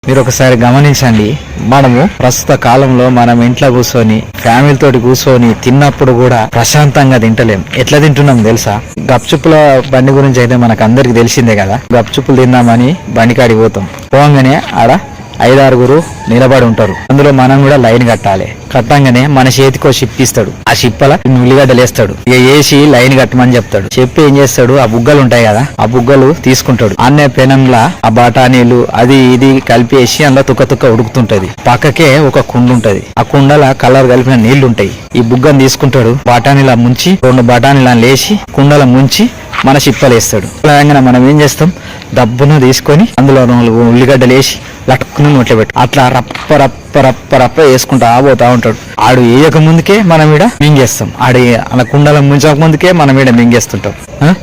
మీరు ఒకసారి గమనించండి, మనము ప్రస్తుత కాలంలో మనం ఇంట్లో కూర్చొని ఫ్యామిలీ తోటి కూర్చొని తిన్నప్పుడు కూడా ప్రశాంతంగా తింటలేం. ఎట్లా తింటున్నాం తెలుసా? గప్చుప్పుల బండి గురించి అయితే మనకు అందరికి తెలిసిందే కదా. గప్చుప్పులు తిందామని బండికాడికి పోతాం. పోగానే ఆడ 5-6 నిలబడి ఉంటారు. అందులో మనం కూడా లైన్ కట్టాలి. కట్టంగానే మన చేతికి ఒక షిప్ ఇస్తాడు. ఆ షిప్పల ఉల్లిగడ్డలు వేస్తాడు. ఇక వేసి లైన్ కట్టమని చెప్తాడు. చెప్పి ఏం చేస్తాడు, ఆ బుగ్గలు ఉంటాయి కదా, ఆ బుగ్గలు తీసుకుంటాడు. అన్నే పెనంలా ఆ బఠానీలు అది ఇది కలిపేసి అందులో తుక్క ఉడుకుతుంటది. పక్కకే ఒక కుండ ఉంటది. ఆ కుండల కలర్ కలిపిన నీళ్లు ఉంటాయి. ఈ బుగ్గను తీసుకుంటాడు, బఠానీలా ముంచి 2 బఠానీలా లేచి కుండల ముంచి మన షిప్పలు వేస్తాడు. అలాగే మనం ఏం చేస్తాం, దబ్బున తీసుకొని అందులో 4 ఉల్లిగడ్డలు వేసి లట్టుకుని నోట్లో పెట్టు. అట్లా రప్ప వేసుకుంటా పోతా ఉంటాడు. ఆడు వేయక ముందుకే మనం ఈడ మింగేస్తాం. అలా కుండల ముంచక ముందుకే మనం ఈడ మింగేస్తుంటాం.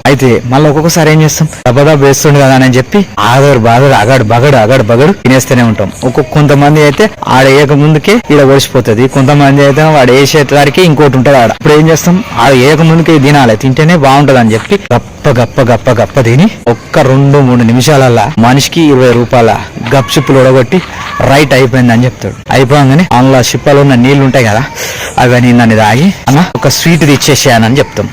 అయితే మళ్ళీ ఒక్కొక్కసారి ఏం చేస్తాం, దెబ్బ వేస్తుండు కదా అని చెప్పి అగడు బగడు తినేస్తూనే ఉంటాం. కొంతమంది అయితే ఆడ వేయక ముందుకే ఈడ ఒడిసిపోతుంది. కొంతమంది అయితే వాడు వేసేసరికి ఇంకోటి ఉంటుంది ఆడ. ఇప్పుడు ఏం చేస్తాం, ఆడ వేయక ముందుకే తినాలి, తింటేనే బాగుంటది అని చెప్పి గప్ప తిని ఒక్క 2-3 నిమిషాలల్లా మనిషికి 20 రూపాయల గప్చుప్పులు ఉడగొట్టి రైట్ అయిపోయింది అని చెప్తాడు. అయిపోగానే అందులో షిప్పలో ఉన్న నీళ్లు ఉంటాయి కదా, అవన్నీ నన్ను తాగి అన్న ఒక స్వీట్ తెచ్చేసేయనని చెప్తాం.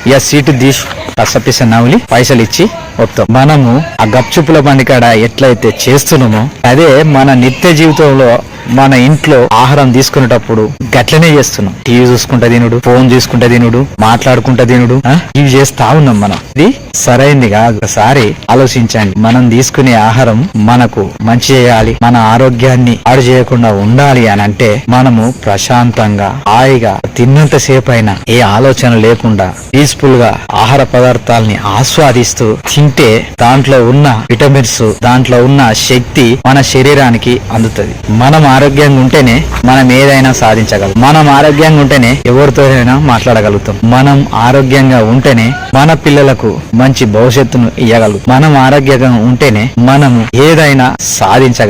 ఇక స్వీట్ తీసి పసపిస నవ్వులి పైసలు ఇచ్చి వస్తాం. మనము ఆ గప్చుప్పుల బండి కాడ ఎట్లయితే చేస్తున్నామో అదే మన నిత్య జీవితంలో మన ఇంట్లో ఆహారం తీసుకునేటప్పుడు గట్లనే చేస్తున్నాం. టీవీ చూసుకుంటా తినుడు, ఫోన్ చూసుకుంటా తినుడు, మాట్లాడుకుంటా తినుడు, ఇవి చేస్తా ఉన్నాం. మనం ఇది సరైందిగా ఒకసారి ఆలోచించండి. మనం తీసుకునే ఆహారం మనకు మంచి చేయాలి, మన ఆరోగ్యాన్ని పాడు చేయకుండా ఉండాలి అని అంటే మనము ప్రశాంతంగా హాయిగా తిన్నంత సేపు అయినా ఏ ఆలోచన లేకుండా పీస్ఫుల్ గా ఆహార పదార్థాలని ఆస్వాదిస్తూ తింటే దాంట్లో ఉన్న విటమిన్స్, దాంట్లో ఉన్న శక్తి మన శరీరానికి అందుతుంది. మనం ఆరోగ్యంగా ఉంటేనే మనం ఏదైనా సాధించగలం. మనం ఆరోగ్యంగా ఉంటేనే ఎవరితోనైనా మాట్లాడగలుగుతాం. మనం ఆరోగ్యంగా ఉంటేనే మన పిల్లలకు మంచి భవిష్యత్తును ఇవ్వగలుగుతాం. మనం ఆరోగ్యంగా ఉంటేనే మనం ఏదైనా సాధించగలం.